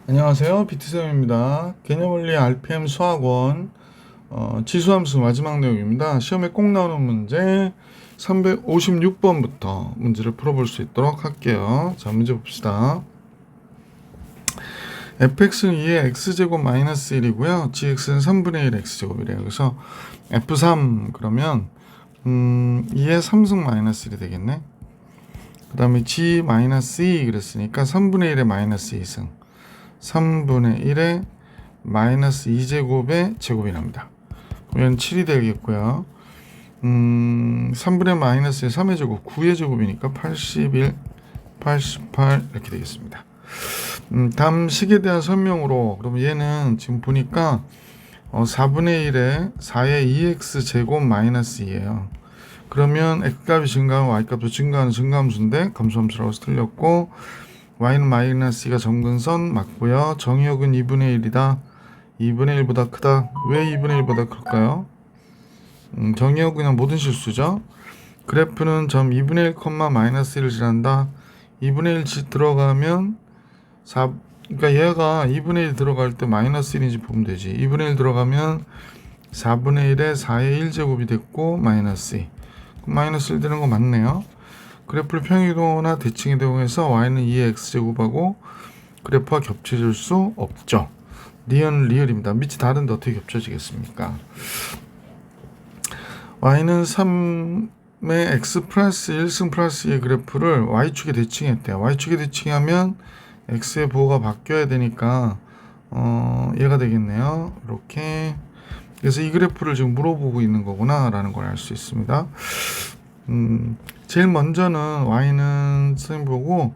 안녕하세요. 비트쌤입니다. 개념원리 RPM 수학원 지수함수 마지막 내용입니다. 시험에 꼭 나오는 문제 356번부터 문제를 풀어볼 수 있도록 할게요. 자, 문제 봅시다. fx는 2의 x제곱 마이너스 1이고요. gx는 3분의 1 x제곱이래요. 그래서 f3 그러면 2의 3승 마이너스 1이 되겠네. 그 다음에 g 마이너스 2 그랬으니까 3분의 1의 마이너스 2승 3분의 1의 마이너스 2제곱의 제곱이 납니다. 그러면 7이 되겠고요. 3분의 마이너스 3의 제곱 9의 제곱이니까 81, 88 이렇게 되겠습니다. 다음 식에 대한 설명으로 그럼 얘는 지금 보니까 4분의 1에 4의 2x 제곱 마이너스 2예요. 그러면 x값이 증가하면 y값도 증가하는 증가함수인데 감소함수라고 해서 틀렸고 y는 마이너스 2가 점근선 맞고요. 정의역은 2분의 1이다. 2분의 1보다 크다. 왜 2분의 1보다 클까요? 정의역은 그냥 모든 실수죠. 그래프는 점 2분의 1, 마이너스 1을 지난다. 2분의 1 들어가면 4, 그러니까 얘가 2분의 1 들어갈 때 마이너스 1인지 보면 되지. 2분의 1 들어가면 4분의 1에 4의 1제곱이 됐고 마이너스 2. 마이너스 1 되는 거 맞네요. 그래프를 평이동이나 대칭이동해서 y는 2의 x제곱하고 그래프와 겹쳐질 수 없죠. 리얼은 리얼입니다. 밑이 다른데 어떻게 겹쳐지겠습니까? y는 3의 x 플러스 1승 플러스 2의 그래프를 y축에 대칭했대요. y축에 대칭하면 x의 부호가 바뀌어야 되니까 얘가 되겠네요. 이렇게. 그래서 이 그래프를 지금 물어보고 있는 거구나 라는 걸 알 수 있습니다. 제일 먼저는 y는 선생님 보고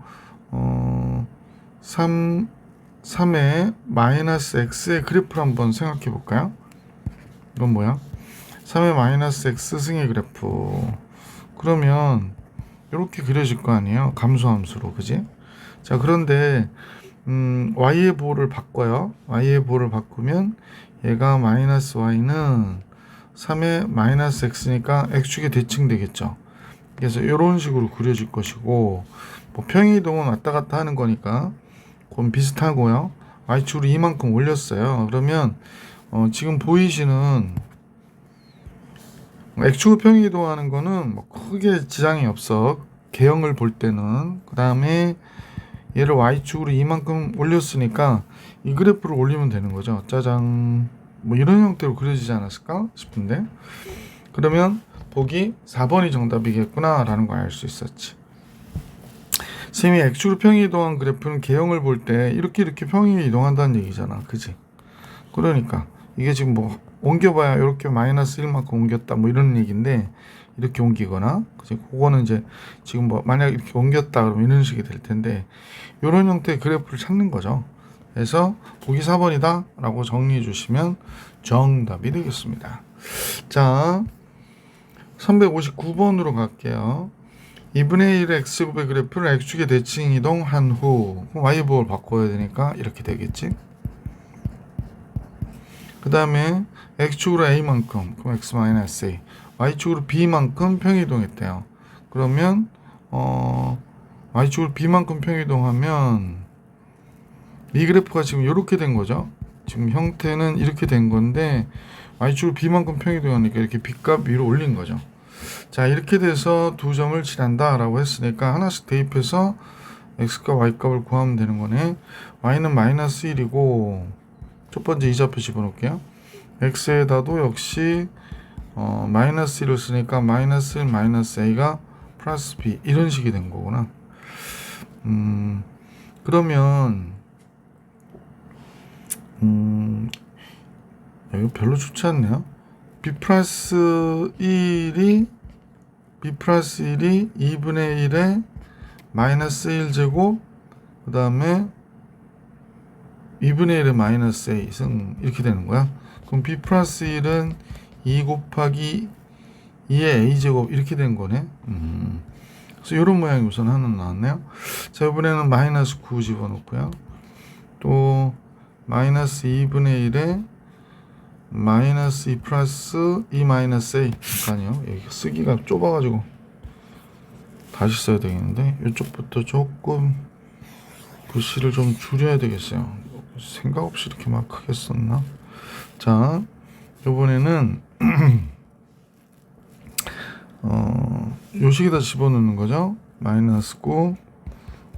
3의 마이너스 x의 그래프를 한번 생각해 볼까요? 이건 뭐야? 3의 마이너스 x승의 그래프. 그러면 이렇게 그려질 거 아니에요? 감소함수로, 그지? 자, 그런데 y의 부호를 바꿔요. y의 부호를 바꾸면 얘가 마이너스 y는 3의 마이너스 x니까 x축에 대칭 되겠죠. 그래서 이런 식으로 그려질 것이고, 뭐 평이동은 왔다 갔다 하는 거니까 그건 비슷하고요. y축으로 이만큼 올렸어요. 그러면 지금 보이시는 x축으로 평이동하는 거는 뭐 크게 지장이 없어. 개형을 볼 때는. 그 다음에 얘를 y축으로 이만큼 올렸으니까 이 그래프를 올리면 되는 거죠. 짜잔. 뭐 이런 형태로 그려지지 않았을까 싶은데, 그러면 보기 4번이 정답이겠구나 라는 걸 알 수 있었지. 선생님이 x축으로 평이 이동한 그래프는 개형을 볼 때 이렇게 평이 이동한다는 얘기잖아. 그지? 그러니까 이게 지금 뭐 옮겨봐야 이렇게 마이너스 1만큼 옮겼다 뭐 이런 얘기인데, 이렇게 옮기거나, 그지? 그거는 이제 지금 뭐 만약 이렇게 옮겼다 그러면 이런 식이 될 텐데, 이런 형태의 그래프를 찾는 거죠. 그래서 보기 4번이다 라고 정리해 주시면 정답이 되겠습니다. 자, 359번으로 갈게요. 2분의 1의 x제곱의 그래프를 x축에 대칭 이동한 후 y부호를 바꿔야 되니까 이렇게 되겠지. 그 다음에 x축으로 a만큼, 그럼 x-a, y축으로 b만큼 평이동했대요. 그러면 y축으로 b만큼 평이동하면 이 그래프가 지금 이렇게 된 거죠. 지금 형태는 이렇게 된 건데 y축으로 b만큼 평이동하니까 이렇게 b값 위로 올린 거죠. 자, 이렇게 돼서 두 점을 칠한다 라고 했으니까 하나씩 대입해서 x값 y값을 구하면 되는 거네. y는 마이너스 1이고 첫 번째 이좌표 집어넣을게요. x에다도 역시 마이너스 1을 쓰니까 마이너스 1 마이너스 a가 플러스 b 이런 식이 된 거구나. 그러면 이거 별로 좋지 않네요. b 플러스 1이 2분의 1에 마이너스 1제곱, 그 다음에 2분의 1에 마이너스 a 승 이렇게 되는 거야. 그럼 b 플러스 1은 2 곱하기 2의 a제곱 이렇게 된 거네. 그래서 이런 모양이 우선 하나 나왔네요. 자, 이번에는 마이너스 9 집어넣고요. 또 마이너스 2분의 1에 마이너스 2 플러스 2 마이너스 a. 아니요, 여기 쓰기가 좁아가지고 다시 써야 되겠는데 이쪽부터 조금 글씨를 좀 줄여야 되겠어요. 생각 없이 이렇게 막 크게 썼나? 자, 이번에는 요식에다 집어넣는 거죠. 마이너스 9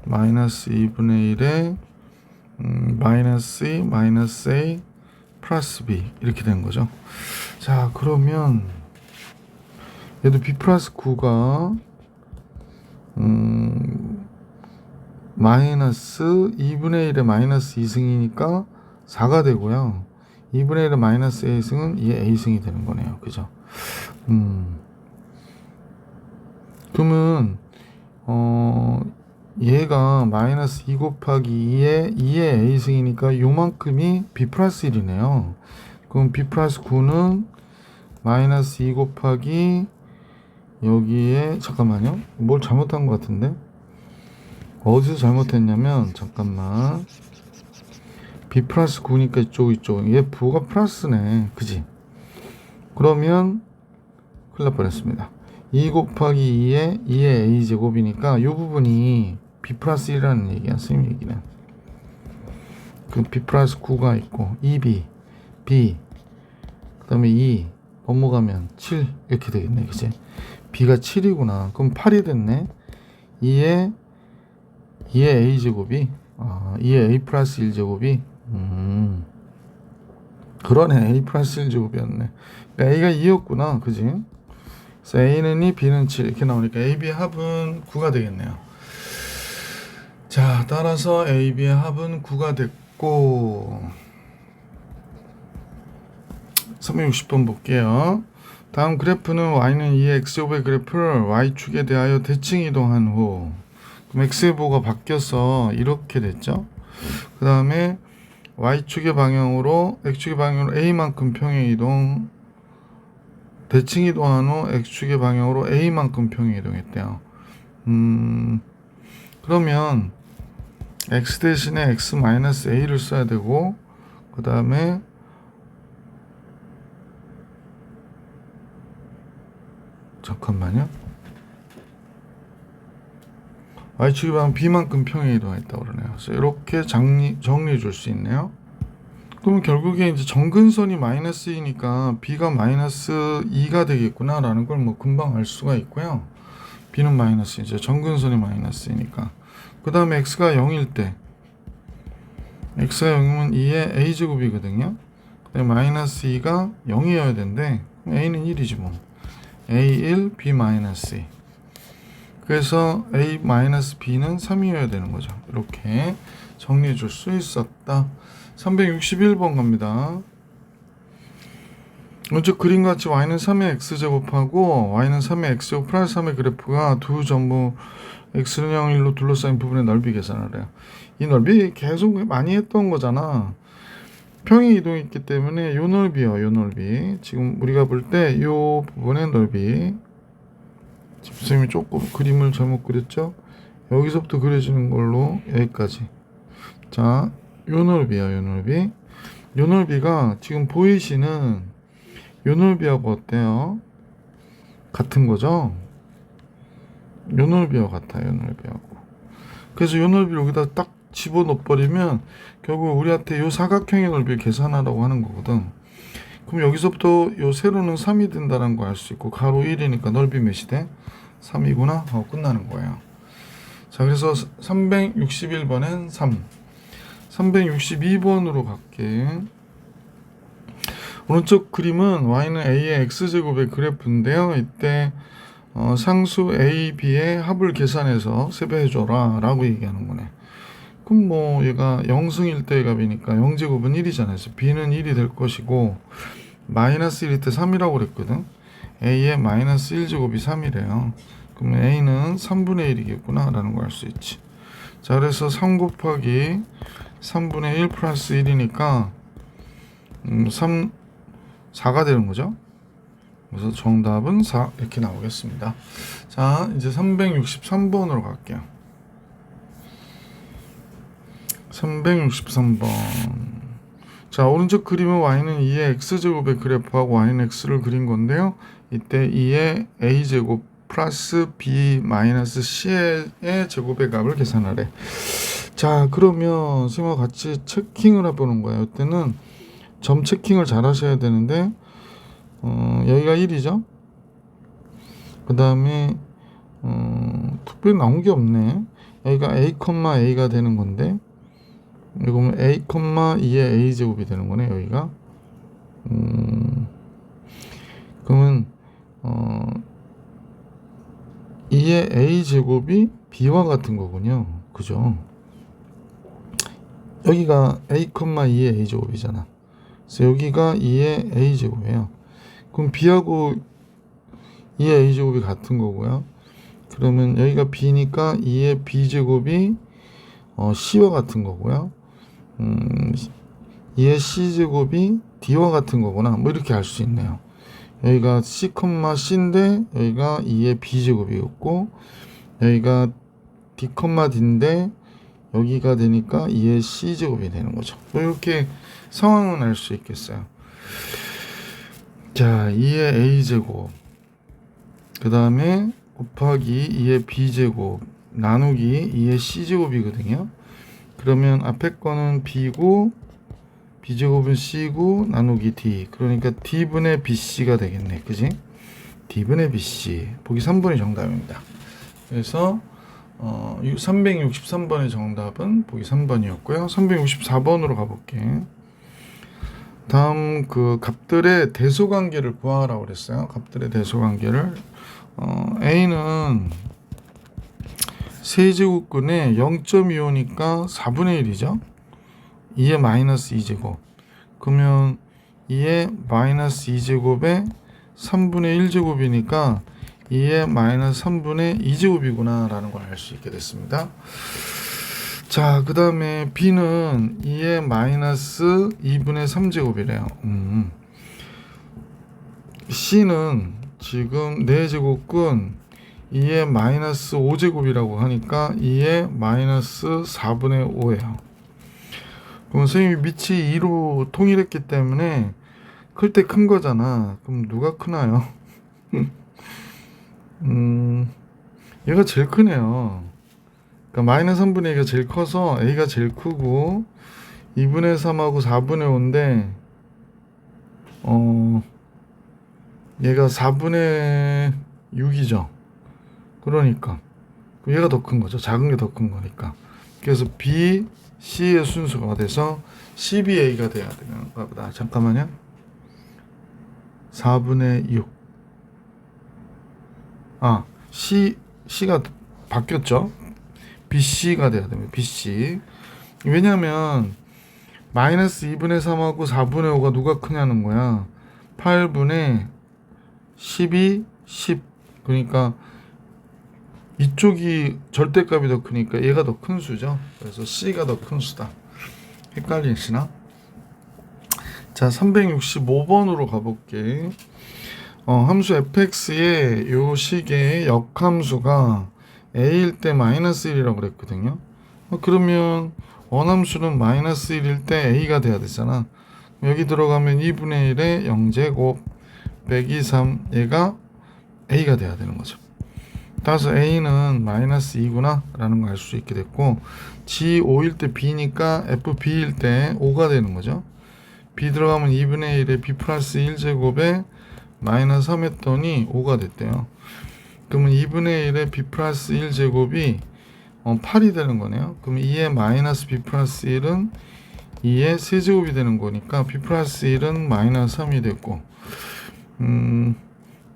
마이너스 2분의 1에 마이너스 2 마이너스 A 플러스 B 이렇게 된 거죠. 자, 그러면 얘도 B 플러스 9가 마이너스 2분의 1에 마이너스 2승이니까 4가 되고요. 2분의 1에 마이너스 A승은 이게 A승이 되는 거네요. 그죠? 그러면 얘가 마이너스 2 곱하기 2의 A승이니까 요만큼이 B 플러스 1이네요. 그럼 B 플러스 9는 마이너스 2 곱하기 여기에 잠깐만요. 뭘 잘못한 것 같은데? 어디서 잘못했냐면 잠깐만. B 플러스 9니까 이쪽 얘 부가 플러스네. 그지? 그러면 큰일 날 뻔했습니다. 2 곱하기 2의 A제곱이니까 이 부분이 B 플러스 1이라는 얘기야. 선생님 얘기는. 그 B 플러스 9가 있고 2B B 그 다음에 2 넘어가면 7 이렇게 되겠네. 그치? B가 7이구나. 그럼 8이 됐네. 2의 A제곱이 2의 A 플러스 1제곱이 그러네. A 플러스 1제곱이었네. 그러니까 A가 2였구나. 그지? 그래서 A는 2, B는 7 이렇게 나오니까 A, B의 합은 9가 되겠네요. 자, 따라서 A, B의 합은 9가 됐고 360번 볼게요. 다음 그래프는 Y는 2의 X제곱의 그래프를 Y축에 대하여 대칭 이동한 후 그럼 X의 보가 바뀌어서 이렇게 됐죠. 그 다음에 Y축의 방향으로 X축의 방향으로 A만큼 평행 이동 대칭 이동한 후 X축의 방향으로 A만큼 평행 이동했대요. 그러면 X 대신에 X-A를 써야 되고 그 다음에 잠깐만요. Y축의 방향 B만큼 평행 이동했다고 그러네요. 그래서 이렇게 정리해 줄 수 있네요. 그러면 결국에 이제 정근선이 마이너스 2니까 B가 마이너스 2가 되겠구나 라는 걸 뭐 금방 알 수가 있고요. B는 마이너스 이제 정근선이 마이너스 2니까 그 다음에 X가 0일 때 X가 0이면 2의 A제곱이거든요. 그 다음에 마이너스 2가 0이어야 되는데 A는 1이지 뭐. A1 B 마이너스 2 그래서 A 마이너스 B는 3이어야 되는 거죠. 이렇게 정리해 줄 수 있었다. 361번 갑니다. 먼저 그림같이 Y는 3의 X제곱하고 Y는 3의 X제곱 플러스 3의 그래프가 두 전부 X는 0, 1로 둘러싸인 부분의 넓이 계산을 해요. 이 넓이 계속 많이 했던 거잖아. 평행 이동이 있기 때문에 요 넓이요. 요 넓이. 지금 우리가 볼 때 요 부분의 넓이. 선생님이 조금 그림을 잘못 그렸죠? 여기서부터 그려지는 걸로 여기까지. 자, 요 넓이야. 요 넓이. 요 넓이가 지금 보이시는 요 넓이하고 어때요? 같은 거죠? 요 넓이하고 같아요. 요 넓이하고. 그래서 요 넓이를 여기다 딱 집어넣어 버리면 결국 우리한테 요 사각형의 넓이를 계산하라고 하는 거거든. 그럼 여기서부터 요 세로는 3이 된다는 거 알 수 있고 가로 1이니까 넓이 몇이 돼? 3이구나 하고 끝나는 거예요. 자, 그래서 361번엔 3 362번으로 갈게. 오른쪽 그림은 Y는 A의 X제곱의 그래프인데요. 이때 상수 A, B의 합을 계산해서 세배해줘라 라고 얘기하는 거네. 그럼 뭐 얘가 0승 1대의 값이니까 0제곱은 1이잖아요. 그래서 B는 1이 될 것이고 마이너스 1일 때 3이라고 그랬거든. A의 마이너스 1제곱이 3이래요. 그러면 A는 3분의 1이겠구나 라는 걸 알 수 있지. 자, 그래서 3 곱하기 3분의 1 플러스 1이니까 4가 되는 거죠. 그래서 정답은 4 이렇게 나오겠습니다. 자, 이제 363번으로 갈게요. 363번. 자, 오른쪽 그림은 Y는 2의 X제곱의 그래프하고 Y는 X를 그린 건데요. 이때 2의 A제곱 플러스 B 마이너스 C의 제곱의 값을 계산하래. 자, 그러면 선생님과 같이 체킹을 해보는 거예요. 이때는 점 체킹을 잘 하셔야 되는데, 여기가 1이죠. 그 다음에 특별히 나온 게 없네. 여기가 A가 되는 건데, 여기 보면 A, 2의 A제곱이 되는 거네, 여기가. 그러면 2의 A제곱이 B와 같은 거군요. 그죠? 여기가 A, 2의 A제곱이잖아. 그래서 여기가 2의 A제곱이에요. 그럼 B하고 2의 A제곱이 같은 거고요. 그러면 여기가 B니까 2의 B제곱이 C와 같은 거고요. 2의 C제곱이 D와 같은 거구나. 뭐 이렇게 알 수 있네요. 여기가 C, C인데 여기가 2의 B제곱이었고, 여기가 D, D인데 여기가 되니까 2의 C제곱이 되는 거죠. 뭐 이렇게 상황은 알 수 있겠어요. 자, 2의 A제곱, 그 다음에 곱하기 2의 B제곱 나누기 2의 C제곱이거든요. 그러면 앞에 거는 B고 B제곱은 C고 나누기 D, 그러니까 D분의 BC가 되겠네. 그지? D분의 BC. 보기 3번이 정답입니다. 그래서 363번의 정답은 보기 3번이었고요. 364번으로 가볼게. 다음 그 값들의 대소관계를 구하라고 그랬어요. 값들의 대소관계를 A는 세제곱근에 0.25니까 4분의 1이죠. 2의 마이너스 2제곱. 그러면 2의 마이너스 2제곱에 3분의 1제곱이니까 2의 마이너스 3분의 2제곱이구나 라는 걸 알 수 있게 됐습니다. 자, 그 다음에 B는 2의 마이너스 2분의 3제곱이래요. C는 지금 4제곱근 2의 마이너스 5제곱이라고 하니까 2의 마이너스 4분의 5예요. 그럼 선생님이 밑이 2로 통일했기 때문에 클 때 큰 거잖아. 그럼 누가 크나요? 얘가 제일 크네요. 그러니까 마이너스 3분의 2가 제일 커서 A가 제일 크고 2분의 3하고 4분의 5인데 얘가 4분의 6이죠. 그러니까 얘가 더 큰 거죠. 작은 게 더 큰 거니까. 그래서 B, C의 순서가 돼서 CBA가 돼야 되는 거보다. 잠깐만요. 4분의 6. C가 바뀌었죠. BC가 돼야 됩니다. BC. 왜냐면 마이너스 2분의 3하고 4분의 5가 누가 크냐는 거야. 8분의 12, 10. 그러니까 이쪽이 절대값이 더 크니까 얘가 더 큰 수죠. 그래서 C가 더 큰 수다. 헷갈리시나? 자, 365번으로 가볼게. 함수 fx의 요 식의 역함수가 a일 때 마이너스 1이라고 그랬거든요. 그러면 원함수는 마이너스 1일 때 a가 돼야 되잖아. 여기 들어가면 2분의 1의 0제곱 빼기 3, 얘가 a가 돼야 되는 거죠. 따라서 a는 마이너스 2구나 라는 걸 알 수 있게 됐고, g 5일 때 b니까 fb일 때 5가 되는 거죠. b 들어가면 2분의 1에 b 플러스 1제곱에 마이너스 3 했더니 5가 됐대요. 그러면 2분의 1에 b 플러스 1제곱이 8이 되는 거네요. 그럼 2의 마이너스 b 플러스 1은 2의 세제곱이 되는 거니까 b 플러스 1은 마이너스 3이 됐고,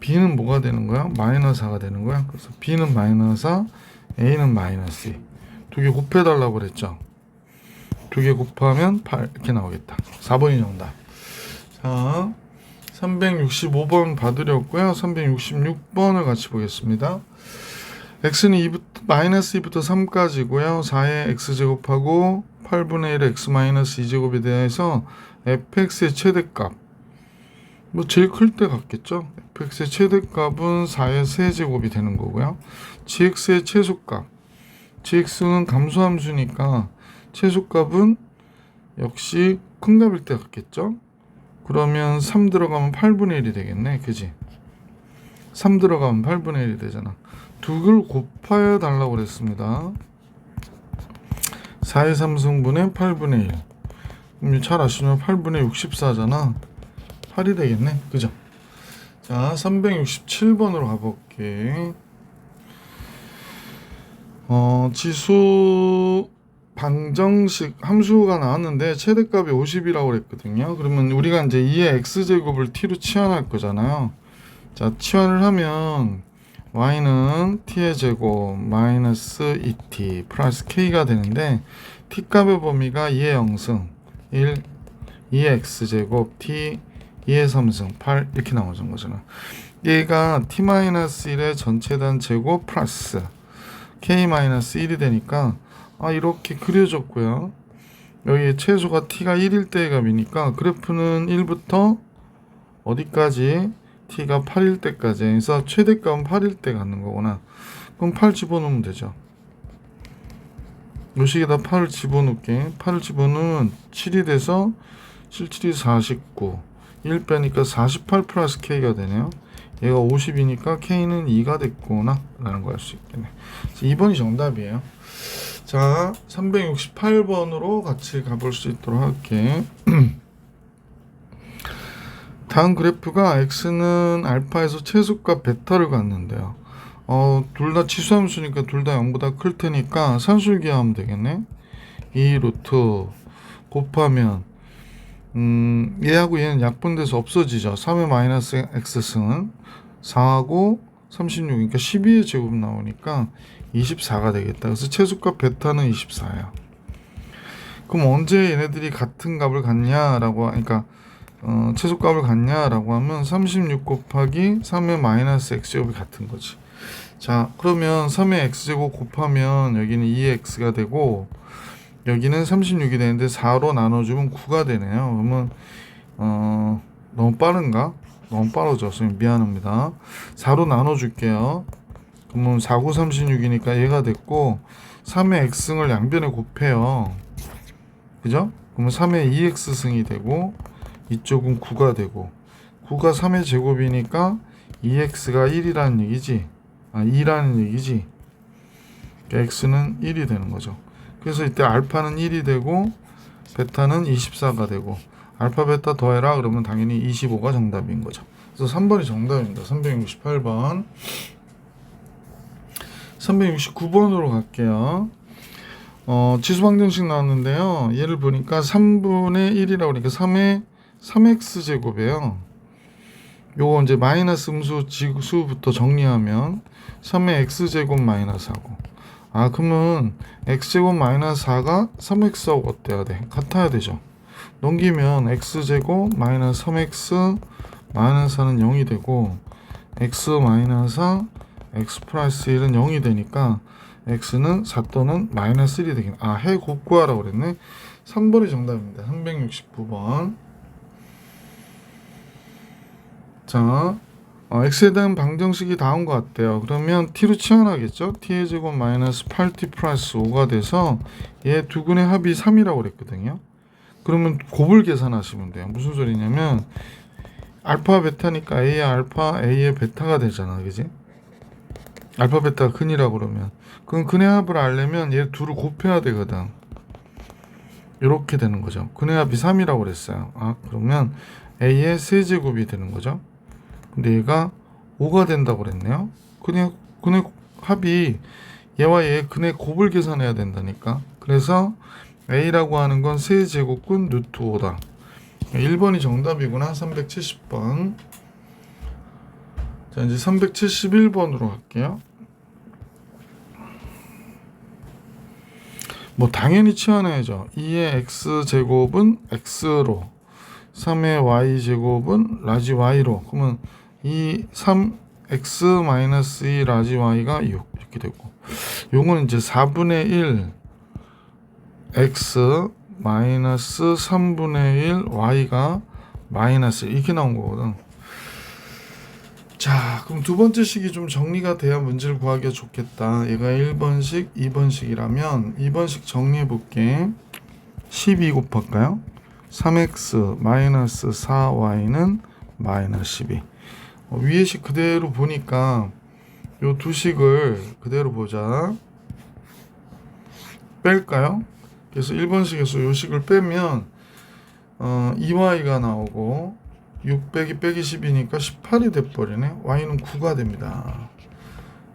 b는 뭐가 되는 거야? 마이너스 4가 되는 거야. 그래서 b는 마이너스 4, a는 마이너스 2. 두 개 곱해달라고 그랬죠. 두 개 곱하면 8 이렇게 나오겠다. 4번이 정답. 자, 365번 받으렸고요. 366번을 같이 보겠습니다. x는 마이너스 2부터 3까지고요. 4의 x제곱하고 8분의 1의 x 마이너스 2제곱에 대해서 fx의 최대값, 뭐 제일 클 때 같겠죠. fx의 최대값은 4의 세제곱이 되는 거고요. gx의 최소값, gx는 감소함수니까 최소값은 역시 큰 값일 때 같겠죠. 그러면 3 들어가면 8분의 1이 되겠네. 그지? 3 들어가면 8분의 1이 되잖아. 두 개를 곱하여 달라고 그랬습니다. 4의 3승분의 8분의 1. 그럼 잘 아시면 8분의 64잖아. 8이 되겠네. 그죠? 자, 367번으로 가볼게. 지수 방정식 함수가 나왔는데 최대값이 50이라고 그랬거든요. 그러면 우리가 이제 2의 x제곱을 t로 치환할 거잖아요. 자, 치환을 하면 y는 t의 제곱 마이너스 2t 플러스 k가 되는데 t값의 범위가 2의 0승 1, 2의 x제곱 t 2의 3승 8 이렇게 나오는 거잖아. 얘가 t-1의 전체단 제곱 플러스 k-1이 되니까 이렇게 그려졌고요. 여기 최소가 t가 1일 때의 값이니까 그래프는 1부터 어디까지? t가 8일 때까지. 그래서 최대값은 8일 때 갖는 거구나. 그럼 8 집어넣으면 되죠. 요 식에다 8을 집어넣게. 8을 집어넣으면 7이 돼서 7, 7이 49. 1 빼니까 48 플러스 k가 되네요. 얘가 50이니까 k는 2가 됐구나 라는 걸 알 수 있겠네. 2번이 정답이에요. 자, 368번으로 같이 가볼 수 있도록 할게. 다음 그래프가 x는 알파에서 최소값 베타를 갖는데요. 둘 다 치수함수니까 둘 다 0보다 클 테니까 산술기하면 되겠네. 2 루트 곱하면 얘하고 얘는 약분돼서 없어지죠. 3의 마이너스 x승은 4하고 36이니까 12의 제곱 나오니까 24가 되겠다. 그래서 최소값 베타는 24예요. 그럼 언제 얘네들이 같은 값을 갖냐라고 하니까 최소값을 갖냐라고 하면 36 곱하기 3의 마이너스 x제곱이 같은 거지. 자, 그러면 3의 x제곱 곱하면 여기는 2x가 되고 여기는 36이 되는데 4로 나눠주면 9가 되네요. 그러면 너무 빠른가? 너무 빠르죠. 미안합니다. 4로 나눠줄게요. 그러면 4, 9, 36이니까 얘가 됐고 3의 x승을 양변에 곱해요. 그죠? 그러면 3의 2x승이 되고 이쪽은 9가 되고 9가 3의 제곱이니까 2x가 1이라는 얘기지. 2라는 얘기지. 그러니까 x는 1이 되는 거죠. 그래서 이때 알파는 1이 되고 베타는 24가 되고 알파 베타 더해라 그러면 당연히 25가 정답인 거죠. 그래서 3번이 정답입니다. 368번. 369번으로 갈게요. 지수방정식 나왔는데요. 얘를 보니까 3분의 1이라고 그러니까 3의 3x제곱이에요. 요거 이제 마이너스 음수 지수부터 정리하면 3의 x제곱 마이너스하고 그러면 x제곱 마이너스 4가 3x하고 어때야 돼? 같아야 되죠. 넘기면 x제곱 마이너스 3x 마이너스 4는 0이 되고 x 마이너스 4 x 플러스 1은 0이 되니까 x는 4 또는 마이너스 1이 되긴 해 곱구하라고 그랬네. 3번이 정답입니다. 369번. 자, x에 대한 방정식이 다음 것 같아요. 그러면 t로 치환하겠죠. t의 제곱 마이너스 8t 플러스 5가 돼서 얘 두 근의 합이 3이라고 그랬거든요. 그러면 곱을 계산하시면 돼요. 무슨 소리냐면 알파 베타니까 a의 알파 a의 베타가 되잖아. 그지? 알파 베타가 근이라고 그러면 그럼 근의 합을 알려면 얘 둘을 곱해야 되거든. 이렇게 되는 거죠. 근의 합이 3이라고 그랬어요. 그러면 a의 세제곱이 되는 거죠. 근데 얘가 5가 된다고 그랬네요. 근의 합이 얘와 얘의 근의 곱을 계산해야 된다니까. 그래서 a라고 하는 건 세제곱근 루트 5다. 1번이 정답이구나. 370번. 자, 이제 371번으로 갈게요. 당연히 치환해야죠. 2의 x제곱은 x로 3의 y제곱은 라지 y로 그러면 이 3x-2 라지 y가 6 이렇게 되고 요거는 이제 4분의 1 x 마이너스 3분의 1 y가 마이너스 이렇게 나온 거거든. 자, 그럼 두 번째 식이 좀 정리가 돼야 문제를 구하기가 좋겠다. 얘가 1번식, 2번식이라면 2번식 정리해 볼게. 12 곱할까요? 3x 마이너스 4y는 마이너스 12. 위에 식 그대로 보니까 요 두 식을 그대로 보자. 뺄까요? 그래서 1번식에서 요 식을 빼면 2y가 나오고 6 빼기 10이니까 18이 돼버리네. y는 9가 됩니다.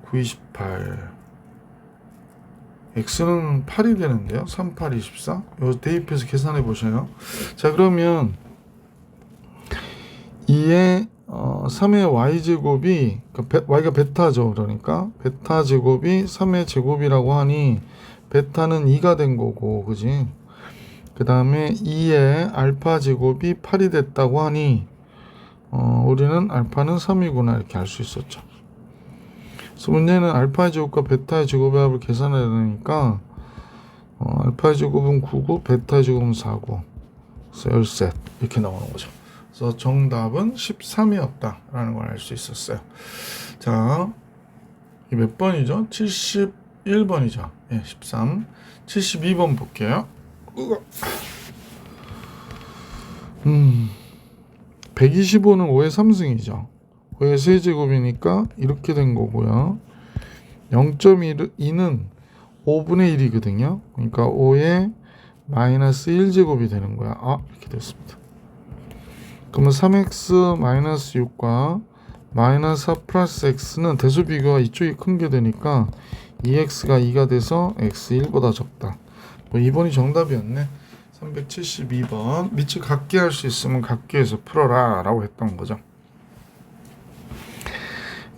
9, 28. x는 8이 되는데요. 3, 8, 24. 요 대입해서 계산해 보셔요. 자, 그러면 2의 3의 y제곱이 y가 베타죠. 그러니까 베타 제곱이 3의 제곱이라고 하니 베타는 2가 된 거고, 그지? 그 다음에 2의 알파 제곱이 8이 됐다고 하니 우리는 알파는 3이구나 이렇게 알 수 있었죠. 그래서 문제는 알파의 제곱과 베타의 제곱의 합을 계산해야 되니까 알파의 제곱은 9고 베타의 제곱은 4고 그래서 13 이렇게 나오는 거죠. 그래서 정답은 13이었다 라는 걸 알 수 있었어요. 자, 이 몇 번이죠? 71번이죠. 예, 13. 72번 볼게요. 125는 5의 3승이죠. 5의 세제곱이니까 이렇게 된 거고요. 0.2는 5분의 1이거든요. 그러니까 5의 마이너스 1제곱이 되는 거야. 이렇게 됐습니다. 그러면 3x 마이너스 6과 마이너스 4 플러스 x는 대수 비교가 이쪽이 큰 게 되니까 2x가 2가 돼서 x 1보다 적다. 2번이 정답이었네. 372번. 밑을 같게 할 수 있으면 같게 해서 풀어라 라고 했던 거죠.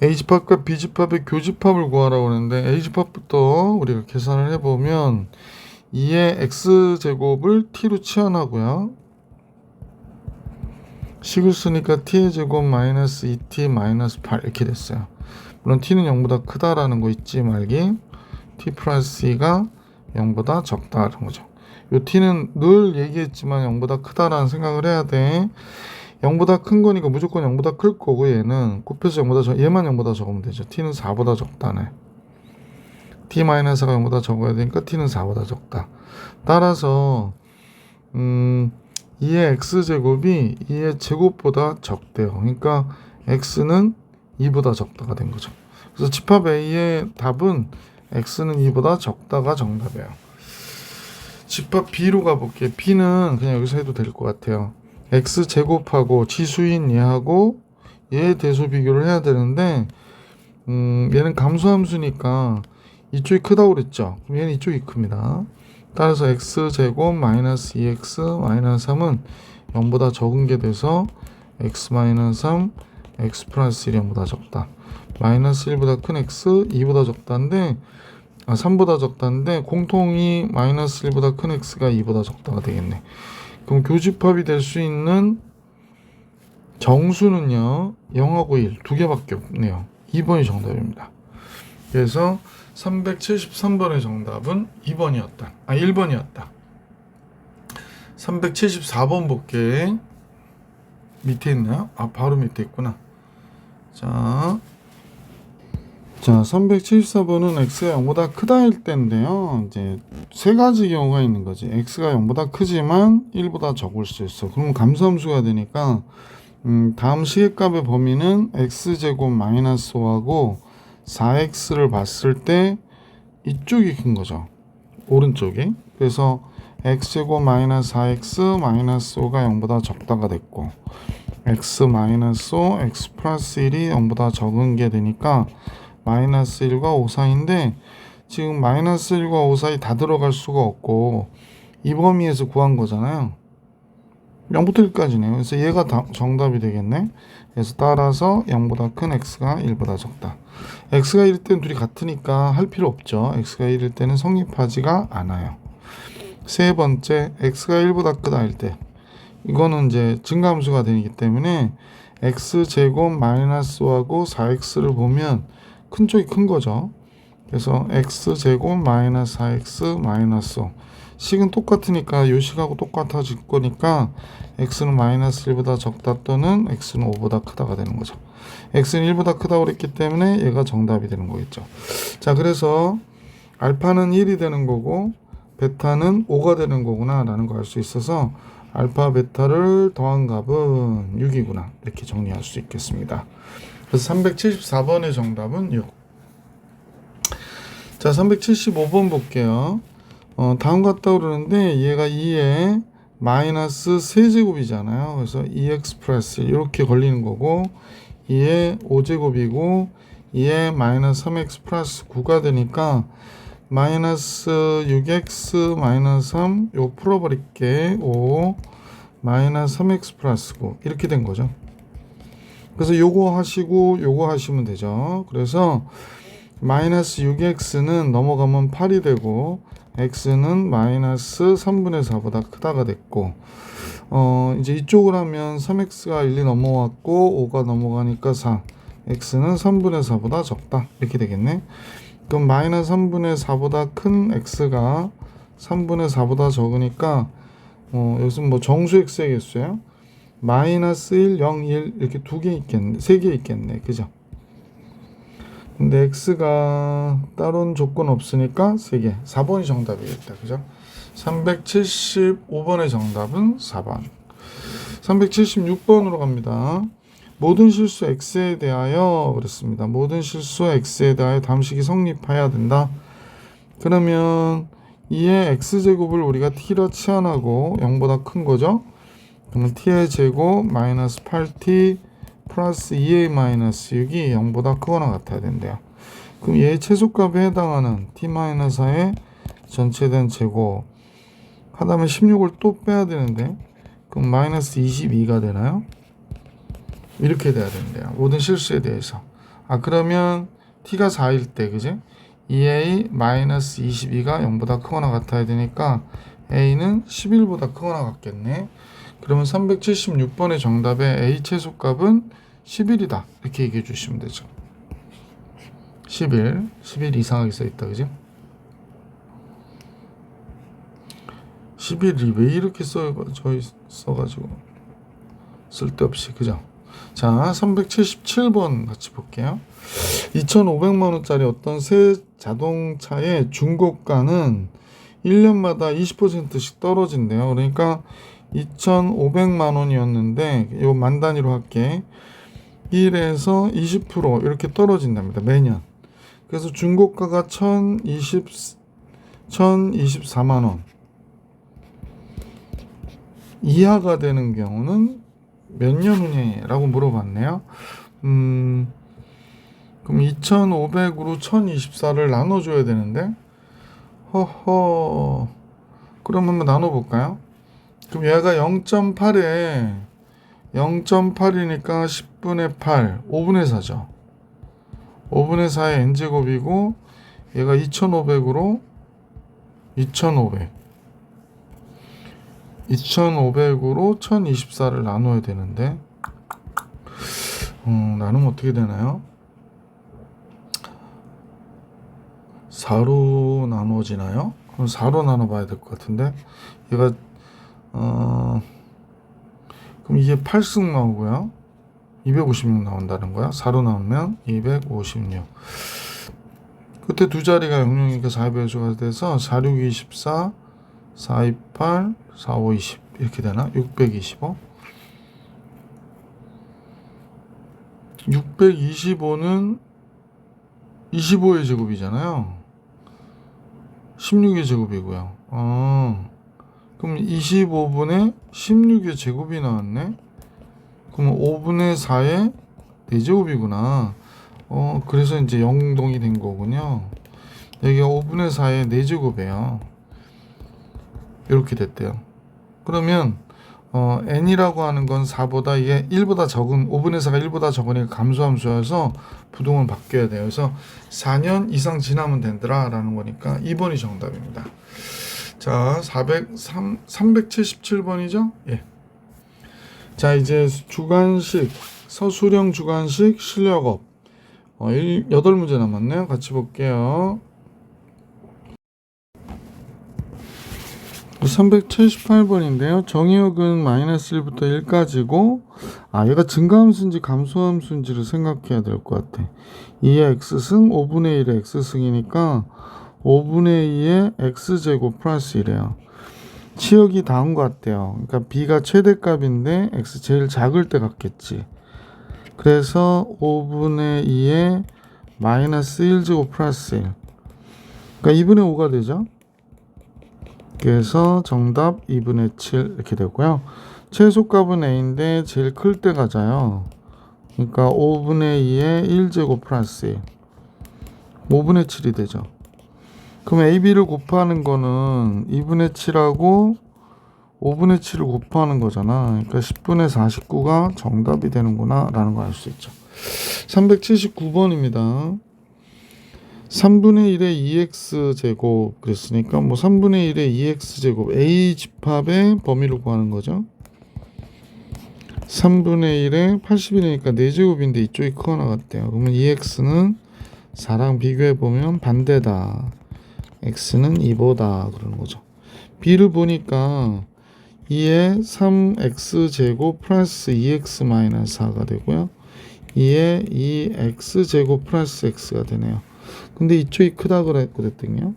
A집합과 B집합의 교집합을 구하라고 하는데 A집합부터 우리가 계산을 해보면 2의 x제곱을 t로 치환하고요. 식을 쓰니까 t의 제곱 마이너스 2t 마이너스 8 이렇게 됐어요. 물론 t는 0보다 크다라는 거 잊지 말기. t 플러스 2가 0보다 적다라는 거죠. 요 t는 늘 얘기했지만 0보다 크다라는 생각을 해야 돼. 0보다 큰 거니까 무조건 0보다 클 거고 얘는 곱해서 얘만 0보다 적으면 되죠. t는 4보다 적다네. t 마이너스가 0보다 적어야 되니까 t는 4보다 적다. 따라서 2의 x제곱이 2의 제곱보다 적대요. 그러니까 x는 2보다 적다가 된 거죠. 그래서 집합 A의 답은 x는 2보다 적다가 정답이에요. 집합 B로 가볼게요. B는 그냥 여기서 해도 될 것 같아요. x제곱하고 지수인 얘하고 얘의 대수 비교를 해야 되는데 얘는 감소함수니까 이쪽이 크다고 그랬죠. 그럼 얘는 이쪽이 큽니다. 따라서 x제곱 마이너스 2x 마이너스 3은 0보다 적은 게 돼서 x 마이너스 3 x 플러스 1이 0보다 적다. 마이너스 1보다 큰 x 2보다 적다인데 3보다 적다인데 공통이 마이너스 1보다 큰 x가 2보다 적다가 되겠네. 그럼 교집합이 될 수 있는 정수는요 0하고 1 두 개밖에 없네요. 2번이 정답입니다. 그래서 373번의 정답은 1번이었다. 374번 볼게. 밑에 있나요? 바로 밑에 있구나. 자, 374번은 x가 0보다 크다일 때인데요. 이제 세 가지 경우가 있는 거지. x가 0보다 크지만 1보다 적을 수 있어. 그럼 감소함수가 되니까 다음 시계값의 범위는 x제곱 마이너스 5하고 4x를 봤을 때 이쪽이 큰 거죠. 오른쪽이. 그래서 x제곱 마이너스 4x 마이너스 5가 0보다 적다가 됐고 x 마이너스 5 x 플러스 1이 0보다 적은 게 되니까 마이너스 1과 5 사이인데 지금 마이너스 1과 5 사이 다 들어갈 수가 없고 이 범위에서 구한 거잖아요. 0부터 1까지네요. 그래서 얘가 정답이 되겠네. 그래서 따라서 0보다 큰 x가 1보다 적다. x가 1일 때는 둘이 같으니까 할 필요 없죠. x가 1일 때는 성립하지가 않아요. 세 번째, x가 1보다 크다 할 때 이거는 이제 증가함수가 되기 때문에 x제곱 마이너스 5하고 4x를 보면 큰 쪽이 큰 거죠. 그래서 x제곱 마이너스 4x 마이너스 5 식은 똑같으니까 요 식하고 똑같아질 거니까 x는 마이너스 1보다 적다 또는 x는 5보다 크다가 되는 거죠. x는 1보다 크다고 그랬기 때문에 얘가 정답이 되는 거겠죠. 자, 그래서 알파는 1이 되는 거고 베타는 5가 되는 거구나 라는 거 알 수 있어서 알파 베타를 더한 값은 6이구나 이렇게 정리할 수 있겠습니다. 그래서 374번의 정답은 6. 자, 375번 볼게요. 다음 같다 그러는데 얘가 2에 마이너스 세제곱이잖아요. 그래서 2x 플러스 이렇게 걸리는 거고 2에 5제곱이고 2에 마이너스 3x 플러스 9가 되니까 마이너스 6x 마이너스 3 요 풀어버릴게 5 마이너스 3x 플러스 9 이렇게 된 거죠. 그래서 요거 하시고 요거 하시면 되죠. 그래서 마이너스 6x는 넘어가면 8이 되고 x는 마이너스 3분의 4보다 크다가 됐고 이제 이쪽을 하면 3x가 1이 넘어왔고 5가 넘어가니까 4 x는 3분의 4보다 적다 이렇게 되겠네. 그럼 마이너스 3분의 4보다 큰 x가 3분의 4보다 적으니까 여기서 뭐 정수 x의 개수예요. 마이너스 1, 0, 1 이렇게 두 개 있겠네, 세 개 있겠네, 그죠? 근데 x가 다른 조건 없으니까 3개, 4번이 정답이겠다, 그죠? 375번의 정답은 4번. 376번으로 갑니다. 모든 실수 x에 대하여 그랬습니다. 모든 실수 x에 대하여 다음식이 성립해야 된다. 그러면 2의 x제곱을 우리가 t로 치환하고 0보다 큰 거죠. 그러면 t의 제곱 마이너스 8t 플러스 2a 마이너스 6이 0보다 크거나 같아야 된대요. 그럼 얘의 최소값에 해당하는 t 마이너스 4의 전체된 제곱 하다면 16을 또 빼야 되는데 그럼 마이너스 22가 되나요? 이렇게 돼야 된대요. 모든 실수에 대해서. 그러면 t가 4일 때 그지? 2a 마이너스 22가 0보다 크거나 같아야 되니까 a는 11보다 크거나 같겠네. 그러면 376번의 정답의 a 최소값은 11이다. 이렇게 얘기해 주시면 되죠. 11 이상하게 써있다. 그지? 11이 왜 이렇게 써가지고 쓸데없이. 그죠? 자, 377번 같이 볼게요. 2,500만원짜리 어떤 새 자동차의 중고가는 1년마다 20%씩 떨어진대요. 그러니까 2,500만원이었는데 요 만 단위로 할게. 1에서 20% 이렇게 떨어진답니다. 매년. 그래서 중고가가 1,024만원 이하가 되는 경우는 몇 년 후에? 라고 물어봤네요. 그럼 2,500으로 1,024를 나눠줘야 되는데 허허. 그럼 한번 나눠볼까요? 그럼 얘가 0.8이니까 10분의 8 5분의 4죠. 5분의 4의 n제곱이고 얘가 2,500으로 2,500으로 1,024를 나눠야 되는데 나누면 어떻게 되나요? 4로 나눠지나요? 그럼 4로 나눠봐야 될 것 같은데 얘가 그럼 이게 8승 나오고요 256 나온다는 거야. 4로 나오면 256 그때 두 자리가 00이니까 4배수가 돼서 46, 24 428 45, 20 이렇게 되나? 625 625는 25의 제곱이잖아요. 16의 제곱이고요. 그럼 25분의 16의 제곱이 나왔네. 그럼 5분의 4의 4제곱이구나. 그래서 이제 영동이 된 거군요. 여기가 5분의 4의 4제곱이에요. 이렇게 됐대요. 그러면 n이라고 하는 건 4보다 이게 1보다 적은 5분의 4가 1보다 적으니까 감소함수여서 부동은 바뀌어야 돼요. 그래서 4년 이상 지나면 된다라 라는 거니까 2번이 정답입니다. 자, 377번이죠? 예. 자, 이제 주관식 서술형 주관식 실력업 8문제 남았네요. 같이 볼게요. 378번인데요. 정의역은 마이너스 1부터 1까지고 얘가 증가함수인지 감소함수인지를 생각해야 될 것 같아. 2의 x승 5분의 1의 x승이니까 5분의 2의 x제곱 플러스 1이에요. 치역이 다운 것 같아요. 그러니까 b가 최대값인데 x 제일 작을 때 같겠지. 그래서 5분의 2의 마이너스 1제곱 플러스 1 그러니까 2분의 5가 되죠. 그래서 정답 2분의 7 이렇게 되고요. 최소값은 a인데 제일 클 때 가자요. 그러니까 5분의 2에 1제곱 플러스 1. 5분의 7이 되죠. 그럼 AB를 곱하는 거는 2분의 7하고 5분의 7을 곱하는 거잖아. 그러니까 10분의 49가 정답이 되는구나 라는 걸 알 수 있죠. 379번입니다. 3분의 1의 2x제곱 그랬으니까 뭐 3분의 1의 2x제곱 A 집합의 범위를 구하는 거죠. 3분의 1에 80이니까 4제곱인데 이쪽이 크거나 같대요. 그러면 2x는 4랑 비교해보면 반대다. x는 2보다 그러는 거죠. b를 보니까 2에 3x제곱 플러스 2x 마이너스 4가 되고요. 2에 2x제곱 플러스 x가 되네요. 근데 이쪽이 크다 그랬거든요.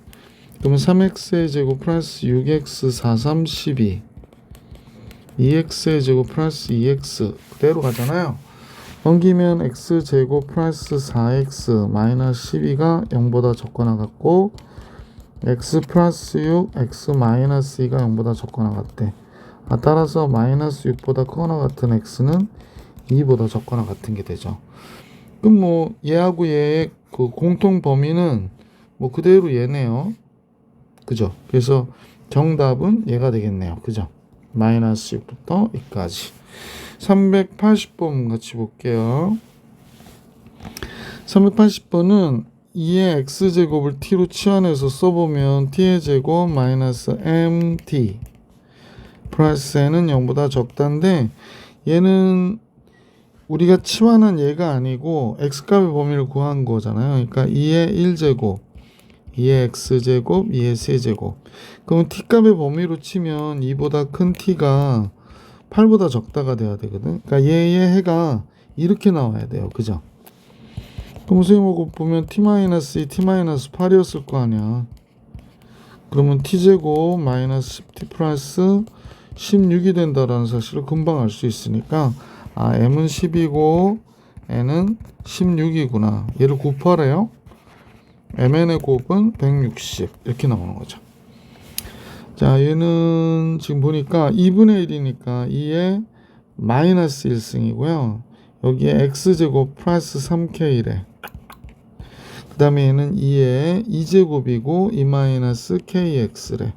그러면 3x의 제곱 플러스 6x 4, 3, 12 2x의 제곱 플러스 2x 그대로 가잖아요. 넘기면 x제곱 플러스 4x 마이너스 12가 0보다 적거나 같고 x 플러스 6, x 마이너스 2가 0보다 적거나 같대. 따라서 마이너스 6보다 크거나 같은 x는 2보다 적거나 같은 게 되죠. 그럼 뭐 얘하고 얘의 그 공통 범위는 뭐 그대로 얘네요. 그죠? 그래서 정답은 얘가 되겠네요. 그죠? 마이너스 6부터 2까지. 380번 같이 볼게요. 380번은 2의 x제곱을 t로 치환해서 써보면 t의 제곱 마이너스 mt 플러스 n은 0보다 적다인데 얘는 우리가 치환한 얘가 아니고 x값의 범위를 구한 거잖아요. 그러니까 2의 1제곱 2의 x제곱 2의 세제곱. 그럼 t값의 범위로 치면 2보다 큰 t가 8보다 적다가 돼야 되거든. 그러니까 얘의 해가 이렇게 나와야 돼요. 그죠? 그럼 선생님하고 보면 t-2, t-8이었을 거 아니야. 그러면 t제곱 마이너스 10t 플러스 16이 된다라는 사실을 금방 알 수 있으니까 m은 10이고 n은 16이구나. 얘를 곱하래요. mn의 곱은 160 이렇게 나오는 거죠. 자, 얘는 지금 보니까 2분의 1이니까 2에 마이너스 1승이고요. 여기에 x제곱 플러스 3k래. 그 다음에 얘는 2에 2제곱이고 2 마이너스 kx래.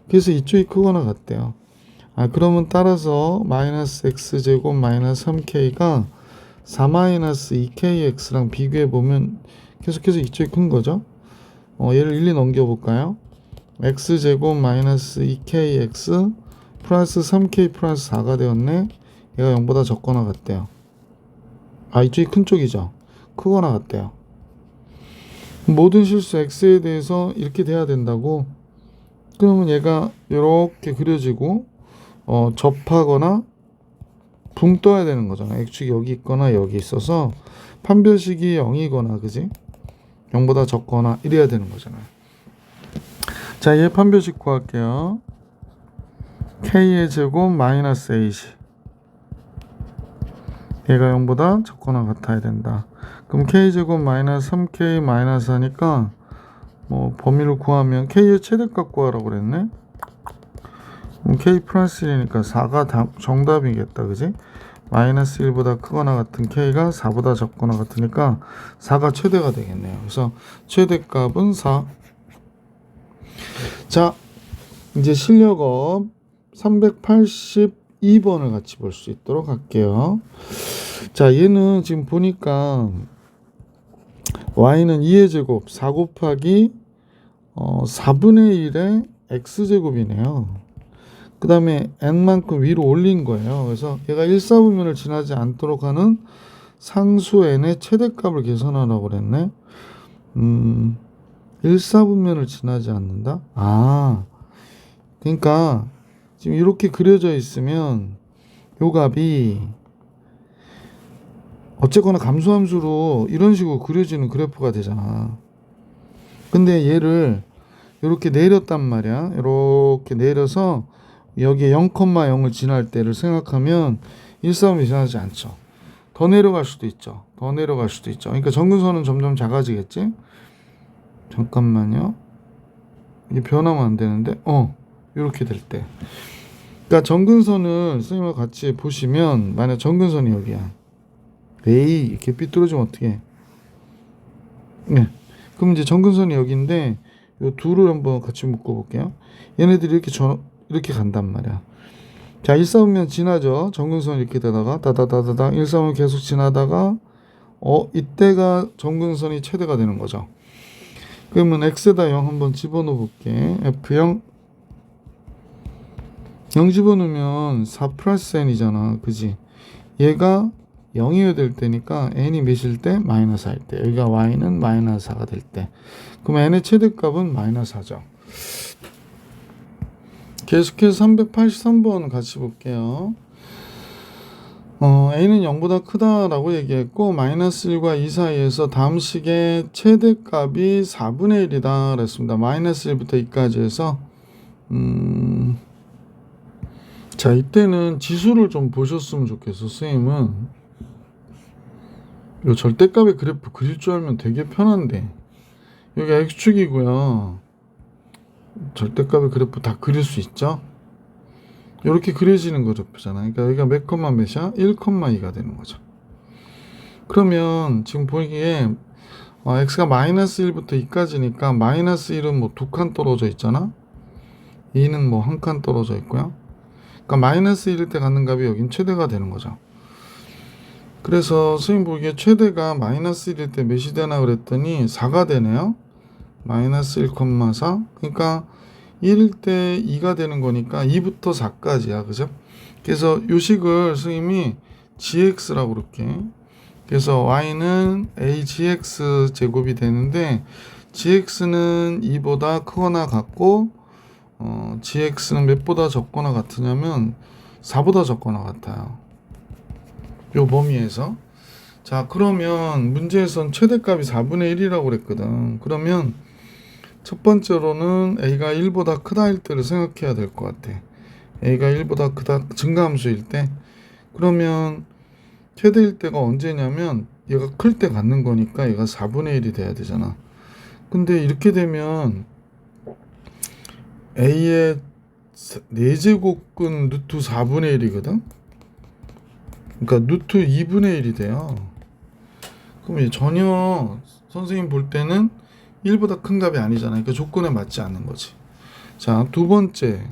그래서 이쪽이 크거나 같대요. 그러면 따라서 마이너스 x제곱 마이너스 3k가 4 마이너스 2kx랑 비교해보면 계속해서 이쪽이 큰 거죠. 얘를 일리 넘겨볼까요? x제곱 마이너스 2kx 플러스 3k 플러스 4가 되었네. 얘가 0보다 적거나 같대요. 이쪽이 큰 쪽이죠. 크거나 같대요. 모든 실수 x에 대해서 이렇게 돼야 된다고. 그러면 얘가 이렇게 그려지고 접하거나 붕 떠야 되는 거잖아. x축이 여기 있거나 여기 있어서 판별식이 0이거나 그지? 0보다 적거나 이래야 되는 거잖아요. 자, 얘 판별식 구할게요. k의 제곱 마이너스 a시. 얘가 0보다 적거나 같아야 된다. 그럼 k제곱 마이너스 3k 마이너스 하니까 뭐 범위를 구하면 k의 최대값 구하라고 그랬네. 그럼 k 플러스 1이니까 4가 정답이겠다. 그지? 마이너스 1보다 크거나 같은 k가 4보다 적거나 같으니까 4가 최대가 되겠네요. 그래서 최대값은 4. 자, 이제 실력업 382번을 같이 볼 수 있도록 할게요. 자, 얘는 지금 보니까 y는 2의 제곱 4 곱하기 4분의 1의 x제곱이네요. 그 다음에 n만큼 위로 올린 거예요. 그래서 얘가 1, 4분면을 지나지 않도록 하는 상수 n의 최대값을 계산하라고 그랬네. 1, 4분면을 지나지 않는다? 그러니까 지금 이렇게 그려져 있으면 요 값이 어쨌거나 감소함수로 이런 식으로 그려지는 그래프가 되잖아. 근데 얘를 이렇게 내렸단 말이야. 이렇게 내려서 여기에 0,0을 지날 때를 생각하면 1, 4분면이 지나지 않죠. 더 내려갈 수도 있죠. 더 내려갈 수도 있죠. 그러니까 정근선은 점점 작아지겠지? 잠깐만요. 이게 변하면 안 되는데 이렇게 될 때. 그러니까 정근선을 선생님과 같이 보시면 만약 정근선이 여기야. 에이 이렇게 삐뚤어지면 어떻게? 네. 그럼 이제 정근선이 여기인데 요 둘을 한번 같이 묶어 볼게요. 얘네들이 이렇게 간단 말이야. 자, 135면 지나죠. 정근선 이렇게 되다가 다다다다다 135 계속 지나다가 이때가 정근선이 최대가 되는 거죠. 그러면 x에다 0 한번 집어넣어 볼게. f0 0 집어넣으면 4 플러스 n이잖아. 그지? 얘가 0이어야 될 때니까 n이 몇일 때? 마이너스 4일 때. 여기가 y는 마이너스 4가 될 때. 그럼 n의 최대값은 마이너스 4죠. 계속해서 383번 같이 볼게요. a는 0보다 크다라고 얘기했고 마이너스 1과 2 사이에서 다음 식의 최대값이 4분의 1이다 그랬습니다. 마이너스 1부터 2까지 해서 자, 이때는 지수를 좀 보셨으면 좋겠어. 선생님은 요 절대값의 그래프 그릴 줄 알면 되게 편한데 여기가 x축이고요. 절대값의 그래프 다 그릴 수 있죠. 이렇게 그려지는 그래프잖아. 그러니까 여기가 몇 컴마 몇이야? 1,2가 되는 거죠. 그러면 지금 보기에 x가 마이너스 1부터 2까지니까 마이너스 1은 뭐 2칸 떨어져 있잖아. 2는 뭐 1칸 떨어져 있고요. 그러니까 마이너스 1일 때 갖는 값이 여긴 최대가 되는 거죠. 그래서 선생님 보기에 최대가 마이너스 1일 때 몇이 되나 그랬더니 4가 되네요. 마이너스 1,4. 그러니까 1일 때 2가 되는 거니까 2부터 4까지야. 그죠? 그래서 요 식을 선생님이 gx라고 그럴게. 그래서 y는 agx 제곱이 되는데 gx는 2보다 크거나 같고 gx는 몇보다 적거나 같으냐면 4보다 적거나 같아요. 요 범위에서. 자, 그러면 문제에선 최대값이 4분의 1이라고 그랬거든. 그러면 첫 번째로는 a가 1보다 크다일 때를 생각해야 될 것 같아. a가 1보다 크다 증가함수일 때. 그러면 최대일 때가 언제냐면 얘가 클 때 갖는 거니까 얘가 4분의 1이 돼야 되잖아. 근데 이렇게 되면 a의 4제곱근 루트 4분의 1이거든. 그러니까 루트 2분의 1이 돼요. 그럼 전혀 선생님 볼 때는 1보다 큰 값이 아니잖아요. 그러니까 조건에 맞지 않는 거지. 자, 두 번째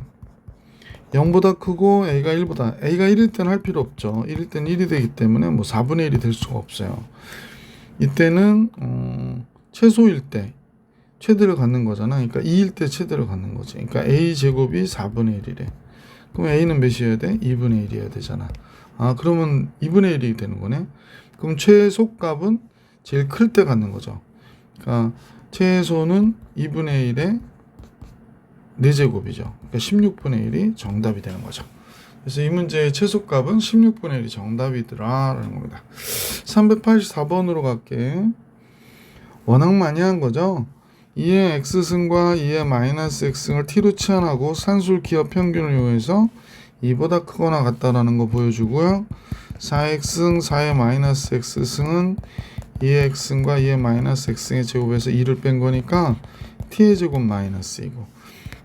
0보다 크고 a가 1일 때는 할 필요 없죠. 1일 때는 1이 되기 때문에 뭐 4분의 1이 될 수가 없어요. 이때는 최소일 때 최대를 갖는 거잖아. 그러니까 2일 때 최대를 갖는 거지. 그러니까 a 제곱이 4분의 1이래. 그럼 a는 몇이어야 돼? 2분의 1이어야 되잖아. 그러면 2분의 1이 되는 거네. 그럼 최소값은 제일 클 때 갖는 거죠. 그러니까 최소는 2분의 1의 4제곱이죠. 그러니까 16분의 1이 정답이 되는 거죠. 그래서 이 문제의 최소값은 16분의 1이 정답이더라 라는 겁니다. 384번으로 갈게. 워낙 많이 한 거죠. 2의 x승과 2의 마이너스 x승을 t로 치환하고 산술 기업 평균을 이용해서 2보다 크거나 같다라는 거 보여주고요. 4x승, 4의 마이너스 x승은 2의 x승과 2의 마이너스 x승의 제곱에서 2를 뺀 거니까 t의 제곱 마이너스 2고,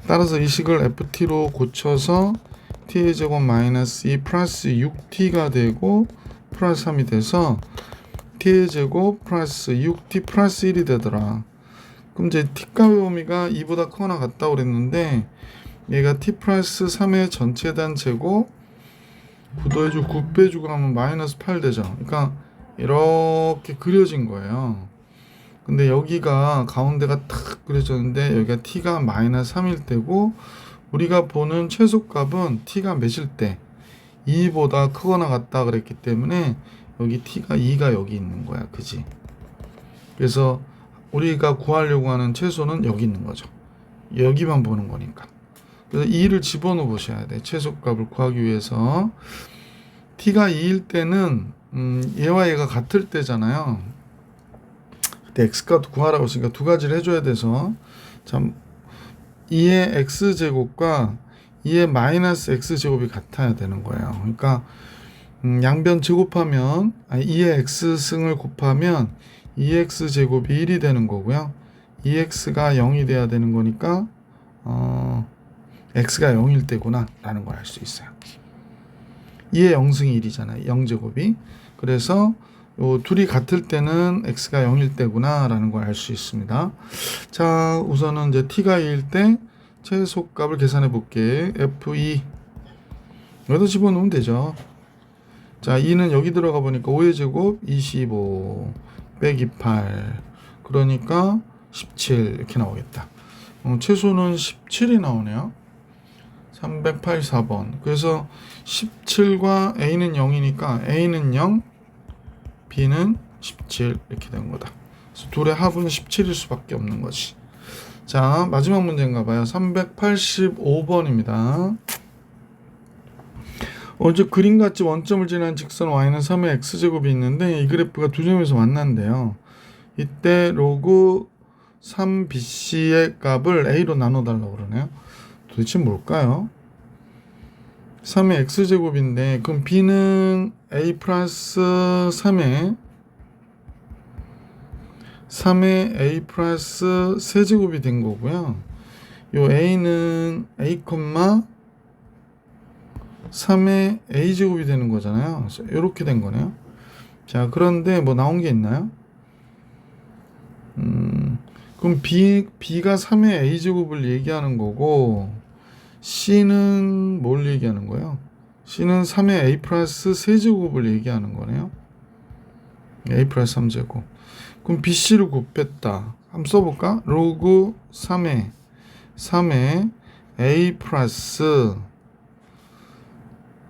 따라서 이 식을 ft로 고쳐서 t의 제곱 마이너스 2 플러스 6t가 되고 플러스 3이 돼서 t의 제곱 플러스 6t 플러스 1이 되더라. 그럼 이제 t값의 범위가 2보다 크거나 같다고 그랬는데 얘가 t 플러스 3의 전체 단 제곱 9더해주고 9 빼주고 하면 마이너스 8 되죠. 그러니까 이렇게 그려진 거예요. 근데 여기가 가운데가 탁 그려졌는데 여기가 t가 마이너스 3일 때고 우리가 보는 최소값은 t가 몇일 때 2보다 크거나 같다 그랬기 때문에 여기 t가 2가 여기 있는 거야. 그지? 그래서 우리가 구하려고 하는 최소는 여기 있는 거죠. 여기만 보는 거니까. 그래서 2를 집어넣어 보셔야 돼. 최소값을 구하기 위해서. t가 2일 때는 얘와 얘가 같을 때잖아요. 그때 x값 구하라고 했으니까 두 가지를 해줘야 돼서 참 2의 x제곱과 2의 마이너스 x제곱이 같아야 되는 거예요. 그러니까 양변 제곱하면 2의 x승을 곱하면 2x제곱이 1이 되는 거고요. 2x가 0이 돼야 되는 거니까 x가 0일 때구나 라는 걸 알 수 있어요. 2의 0승이 1이잖아요. 0제곱이. 그래서 요 둘이 같을 때는 x가 0일 때구나 라는 걸 알 수 있습니다. 자, 우선은 이제 t가 2일 때 최소값을 계산해 볼게. f2 여기다 집어넣으면 되죠. 자, 2는 여기 들어가 보니까 5의 제곱 25 빼기 8 그러니까 17 이렇게 나오겠다. 최소는 17이 나오네요. 384번. 그래서 17과 a는 0이니까 a는 0, b는 17 이렇게 된 거다. 그래서 둘의 합은 17일 수밖에 없는 거지. 자, 마지막 문제인가 봐요. 385번입니다. 어제 그림같이 원점을 지난 직선 y는 3의 x제곱이 있는데 이 그래프가 두 점에서 만난대요. 이때 로그 3bc의 값을 a로 나눠달라고 그러네요. 도대체 뭘까요? 3의 x제곱인데 그럼 b는 a 플러스 3의 a 플러스 세제곱이 된 거고요. 요 a는 a, 3의 a제곱이 되는 거잖아요. 그래서 이렇게 된 거네요. 자, 그런데 뭐 나온 게 있나요? 그럼 b가 3의 a제곱을 얘기하는 거고 c는 뭘 얘기하는 거예요? c는 3의 a 플러스 세제곱을 얘기하는 거네요. a 플러스 3제곱. 그럼 bc를 곱했다. 한번 써볼까? 로그 3의 a 플러스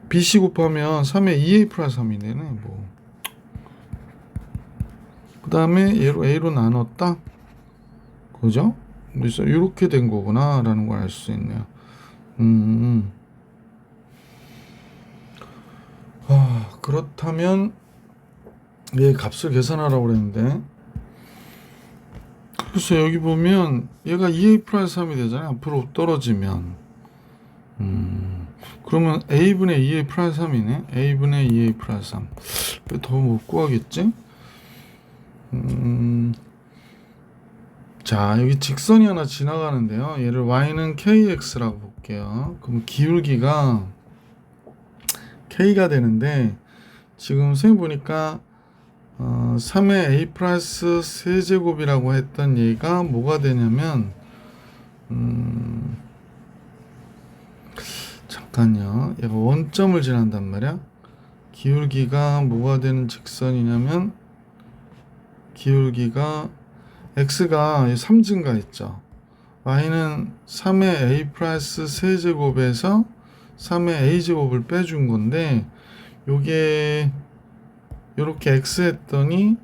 bc 곱하면 3의 2a 플러스 3이 되네. 뭐. 그 다음에 얘로 a로 나눴다. 그죠? 그래서 이렇게 된 거구나 라는 걸 알 수 있네요. 그렇다면 얘 값을 계산하라고 그랬는데 그래서 여기 보면 얘가 2a 플러스 3이 되잖아요. 앞으로 떨어지면 그러면 a분의 2a 플러스 3이네. a분의 2a 플러스 3 왜 더 못 구하겠지? 자, 여기 직선이 하나 지나가는데요. 얘를 y는 kx라고 볼게요. 그럼 기울기가 k가 되는데 지금 선생님 보니까 3의 a 플러스 세제곱이라고 했던 얘가 뭐가 되냐면 잠깐요. 얘가 원점을 지난단 말이야. 기울기가 뭐가 되는 직선이냐면 기울기가 x가 3 증가했죠. y는 3의 a 플러스 세제곱에서 3의 a제곱을 빼준 건데 요게 요렇게 x 했더니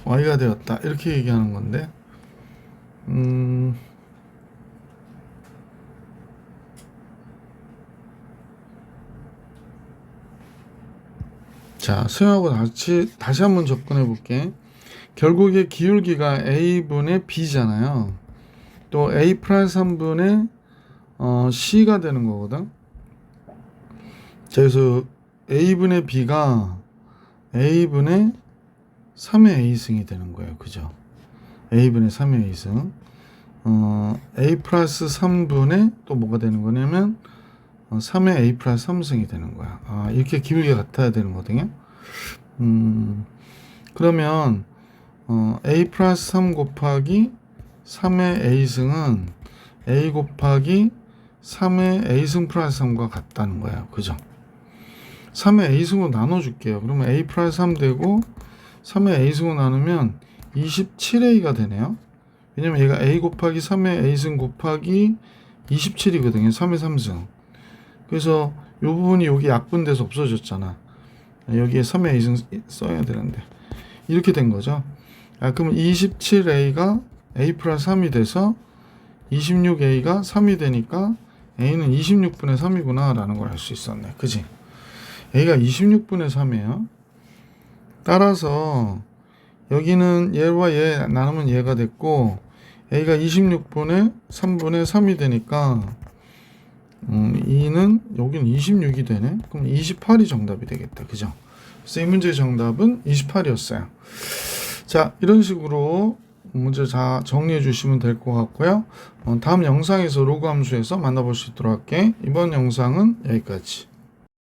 y가 되었다 이렇게 얘기하는 건데 자, 수영하고 다시 한번 접근해 볼게. 결국에 기울기가 a분의 b잖아요. 또 a 플러스 3분의 c가 되는 거거든. 자, 그래서 a분의 b가 a분의 3의 a승이 되는 거예요. 그죠? a분의 3의 a승. a 플러스 3분의 또 뭐가 되는 거냐면 3의 a 플러스 3승이 되는 거야. 이렇게 기울기가 같아야 되는 거거든요. 그러면 a 플러스 3 곱하기 3의 a승은 a 곱하기 3의 a승 플러스 3과 같다는 거예요. 그죠? 3의 a승으로 나눠줄게요. 그러면 a 플러스 3 되고 3의 a승으로 나누면 27a가 되네요. 왜냐면 얘가 a 곱하기 3의 a승 곱하기 27이거든요. 3의 3승. 그래서 이 부분이 여기 약분돼서 없어졌잖아. 여기에 3의 a승 써야 되는데 이렇게 된 거죠. 그러면 27a가 a 플러스 3이 돼서 26a가 3이 되니까 a는 26분의 3이구나 라는 걸 알 수 있었네. 그지? a가 26분의 3이에요. 따라서 여기는 얘와 얘 나누면 얘가 됐고 a가 26분의 3분의 3이 되니까 2는 여기는 26이 되네. 그럼 28이 정답이 되겠다. 그죠? 그래서 이 문제의 정답은 28이었어요. 자, 이런 식으로 문제 다 정리해 주시면 될 것 같고요. 다음 영상에서 로그 함수에서 만나볼 수 있도록 할게. 이번 영상은 여기까지.